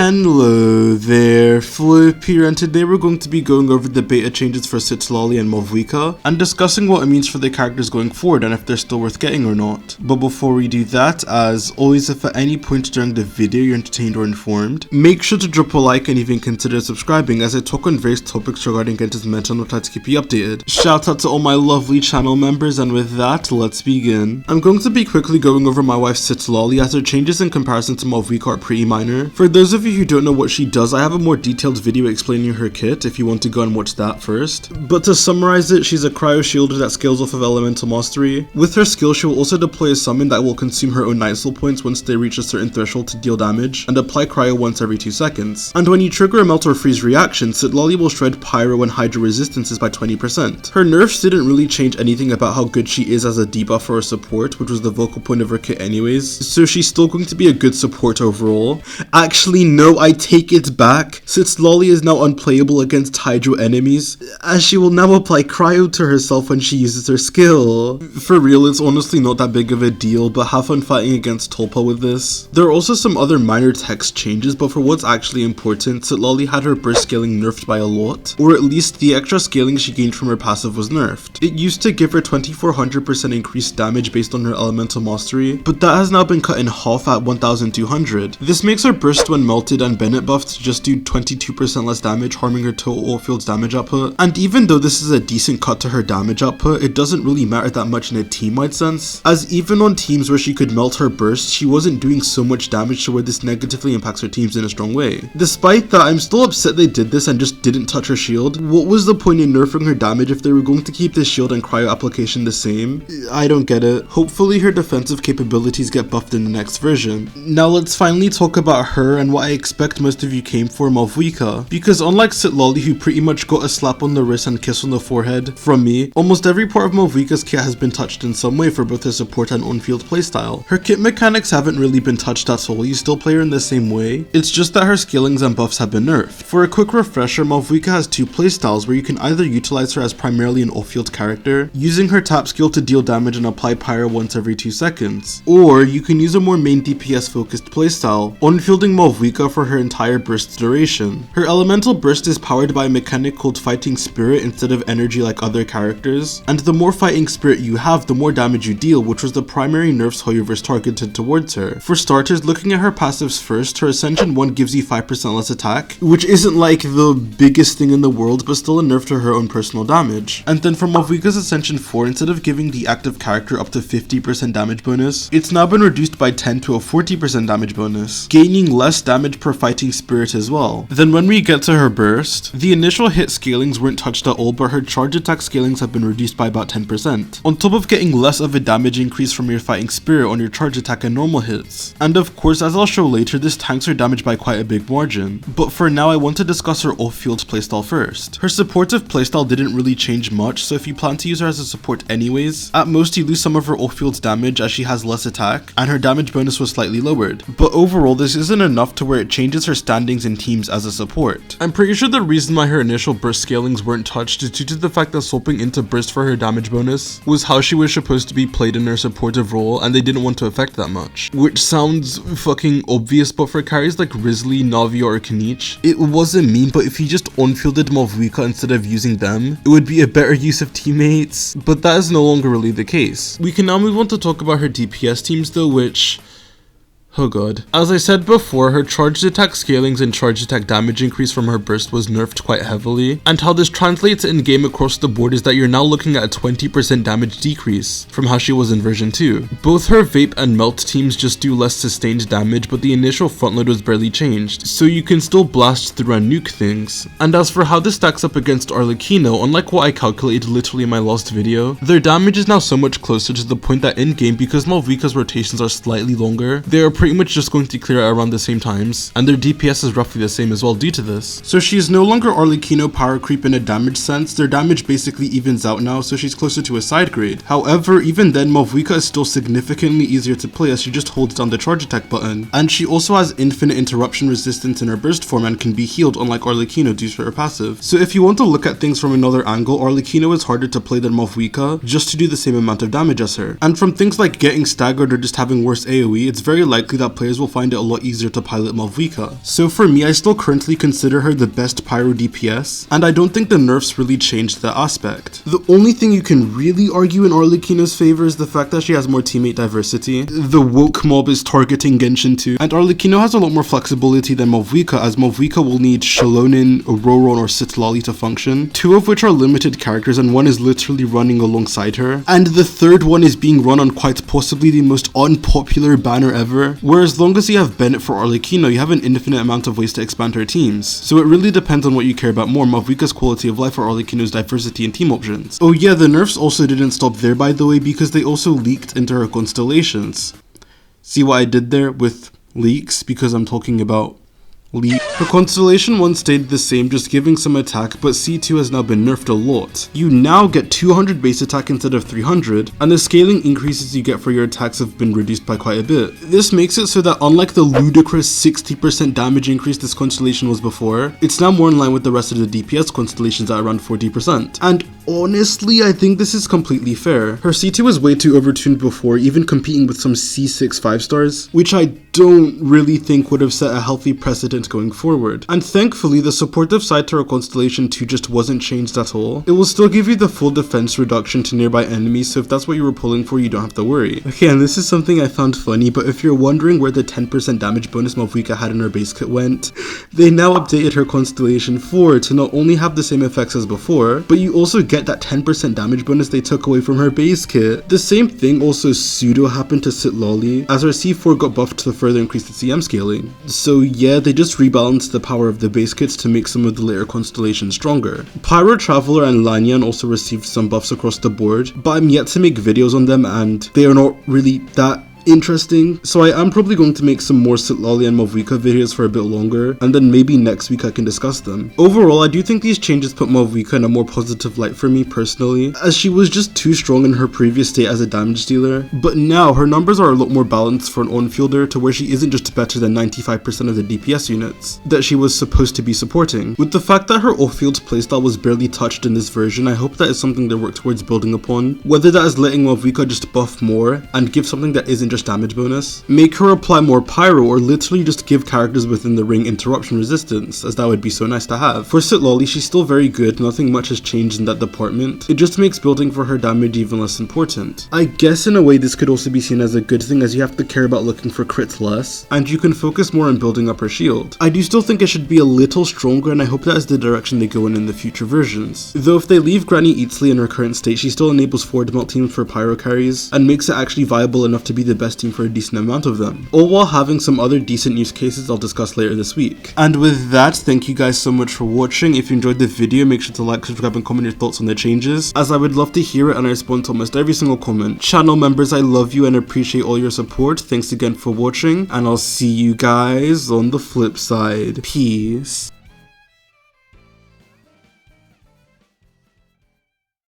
Hello there, Flip here, and today we're going to be going over the beta changes for Citlali and Mavuika, and discussing what it means for the characters going forward and if they're still worth getting or not. But before we do that, as always, if at any point during the video you're entertained or informed, make sure to drop a like and even consider subscribing, as I talk on various topics regarding Genshin's meta and I'll try to keep you updated. Shout out to all my lovely channel members, and with that, let's begin. I'm going to be quickly going over my wife Citlali, as her changes in comparison to Mavuika are pretty minor. For those of you who don't know what she does, I have a more detailed video explaining her kit if you want to go and watch that first. But to summarize it, she's a cryo shielder that scales off of elemental mastery. With her skill, she will also deploy a summon that will consume her own night soul points once they reach a certain threshold to deal damage, and apply cryo once every 2 seconds. And when you trigger a melt or freeze reaction, Citlali will shred pyro and hydro resistances by 20%. Her nerfs didn't really change anything about how good she is as a debuff or a support, which was the vocal point of her kit anyways, so she's still going to be a good support overall. Actually, no, I take it back. Citlali is now unplayable against hydro enemies, as she will now apply cryo to herself when she uses her skill. For real, it's honestly not that big of a deal, but have fun fighting against Tulpa with this. There are also some other minor text changes, but for what's actually important, Citlali had her burst scaling nerfed by a lot, or at least the extra scaling she gained from her passive was nerfed. It used to give her 2400% increased damage based on her elemental mastery, but that has now been cut in half at 1200. This makes her burst when melted and Bennett buffed to just do 22% less damage, harming her total all fields damage output. And even though this is a decent cut to her damage output, it doesn't really matter that much in a team-wide sense, as even on teams where she could melt her burst, she wasn't doing so much damage to where this negatively impacts her teams in a strong way. Despite that, I'm still upset they did this and just didn't touch her shield. What was the point in nerfing her damage if they were going to keep the shield and cryo application the same? I don't get it. Hopefully her defensive capabilities get buffed in the next version. Now let's finally talk about her and what I expect most of you came for, Mavuika. Because unlike Citlali, who pretty much got a slap on the wrist and kiss on the forehead from me, almost every part of Mavuika's kit has been touched in some way for both her support and on-field playstyle. Her kit mechanics haven't really been touched at all, you still play her in the same way, it's just that her scalings and buffs have been nerfed. For a quick refresher, Mavuika has 2 playstyles where you can either utilize her as primarily an off-field character, using her tap skill to deal damage and apply pyro once every 2 seconds, or you can use a more main DPS focused playstyle, on-fielding Mavuika for her entire burst duration. Her elemental burst is powered by a mechanic called Fighting Spirit instead of energy like other characters, and the more Fighting Spirit you have, the more damage you deal, which was the primary nerfs Hoyoverse targeted towards her. For starters, looking at her passives first, her Ascension 1 gives you 5% less attack, which isn't like the biggest thing in the world, but still a nerf to her own personal damage. And then for Mavuika's Ascension 4, instead of giving the active character up to 50% damage bonus, it's now been reduced by 10 to a 40% damage bonus, gaining less damage per Fighting Spirit as well. Then when we get to her burst, the initial hit scalings weren't touched at all, but her charge attack scalings have been reduced by about 10%, on top of getting less of a damage increase from your Fighting Spirit on your charge attack and normal hits. And of course, as I'll show later, this tanks her damage by quite a big margin. But for now, I want to discuss her off-field playstyle first. Her supportive playstyle didn't really change much, so if you plan to use her as a support anyways, at most you lose some of her off-field damage as she has less attack, and her damage bonus was slightly lowered. But overall, this isn't enough to where it changes her standings in teams as a support. I'm pretty sure the reason why her initial burst scalings weren't touched is due to the fact that swapping into burst for her damage bonus was how she was supposed to be played in her supportive role, and they didn't want to affect that much. Which sounds fucking obvious, but for carries like Risley, Navia, or Kanich, it was a meme, but if you just on-fielded Mavuika instead of using them, it would be a better use of teammates, but that is no longer really the case. We can now move on to talk about her DPS teams though, which... oh god. As I said before, her charged attack scalings and charged attack damage increase from her burst was nerfed quite heavily, and how this translates in game across the board is that you're now looking at a 20% damage decrease from how she was in version 2. Both her vape and melt teams just do less sustained damage, but the initial frontload was barely changed, so you can still blast through and nuke things. And as for how this stacks up against Arlecchino, unlike what I calculated literally in my last video, their damage is now so much closer to the point that in game, because Mavuika's rotations are slightly longer, they are pretty much just going to clear at around the same times, and their DPS is roughly the same as well due to this. So she's no longer Arlecchino power creep in a damage sense, their damage basically evens out now, so she's closer to a side grade. However, even then, Mavuika is still significantly easier to play as she just holds down the charge attack button, and she also has infinite interruption resistance in her burst form and can be healed unlike Arlecchino due to her passive. So if you want to look at things from another angle, Arlecchino is harder to play than Mavuika just to do the same amount of damage as her. And from things like getting staggered or just having worse AoE, it's very likely likely that players will find it a lot easier to pilot Mavuika. So for me, I still currently consider her the best pyro DPS, and I don't think the nerfs really changed that aspect. The only thing you can really argue in Arlecchino's favor is the fact that she has more teammate diversity. The woke mob is targeting Genshin too, and Arlecchino has a lot more flexibility than Mavuika, as Mavuika will need Shalonin, Auroron, or Citlali to function, 2 of which are limited characters and 1 is literally running alongside her, and the 3rd one is being run on quite possibly the most unpopular banner ever, where as long as you have Bennett for Arlecchino, you have an infinite amount of ways to expand her teams. So it really depends on what you care about more, Mavuika's quality of life or Arlecchino's diversity and team options. Oh yeah, the nerfs also didn't stop there, by the way, because they also leaked into her Constellations. See what I did there with leaks? Because I'm talking about leak. Her Constellation 1 stayed the same, just giving some attack, but C2 has now been nerfed a lot. You now get 200 base attack instead of 300, and the scaling increases you get for your attacks have been reduced by quite a bit. This makes it so that unlike the ludicrous 60% damage increase this Constellation was before, it's now more in line with the rest of the DPS Constellations at around 40%. And honestly, I think this is completely fair. Her C2 was way too overtuned before, even competing with some C6 5-stars, which I don't really think would have set a healthy precedent going forward. And thankfully, the supportive side to her Constellation 2 just wasn't changed at all. It will still give you the full defense reduction to nearby enemies, so if that's what you were pulling for, you don't have to worry. Okay, and this is something I found funny, but if you're wondering where the 10% damage bonus Mavuika had in her base kit went, they now updated her Constellation 4 to not only have the same effects as before, but you also get that 10% damage bonus they took away from her base kit. The same thing also pseudo happened to Citlali, as her C4 got buffed to further increase its EM scaling. So yeah, they just rebalanced the power of the base kits to make some of the later constellations stronger. Pyro Traveler and Lanyan also received some buffs across the board, but I'm yet to make videos on them and they are not really that interesting, so I am probably going to make some more Citlali and Mavuika videos for a bit longer, and then maybe next week I can discuss them. Overall, I do think these changes put Mavuika in a more positive light for me personally, as she was just too strong in her previous state as a damage dealer, but now her numbers are a lot more balanced for an on-fielder to where she isn't just better than 95% of the DPS units that she was supposed to be supporting. With the fact that her off-field playstyle was barely touched in this version, I hope that is something they work towards building upon, whether that is letting Mavuika just buff more and give something that isn't just damage bonus, make her apply more pyro, or literally just give characters within the ring interruption resistance, as that would be so nice to have. For Citlali, she's still very good, nothing much has changed in that department, it just makes building for her damage even less important. I guess in a way this could also be seen as a good thing, as you have to care about looking for crits less, and you can focus more on building up her shield. I do still think it should be a little stronger, and I hope that is the direction they go in the future versions. Though if they leave Granny Eatsley in her current state, she still enables forward melt teams for pyro carries, and makes it actually viable enough to be the best team for a decent amount of them, all while having some other decent use cases I'll discuss later this week. And with that, thank you guys so much for watching. If you enjoyed the video, make sure to like, subscribe, and comment your thoughts on the changes, as I would love to hear it and I respond to almost every single comment. Channel members, I love you and appreciate all your support. Thanks again for watching, and I'll see you guys on the flip side. Peace.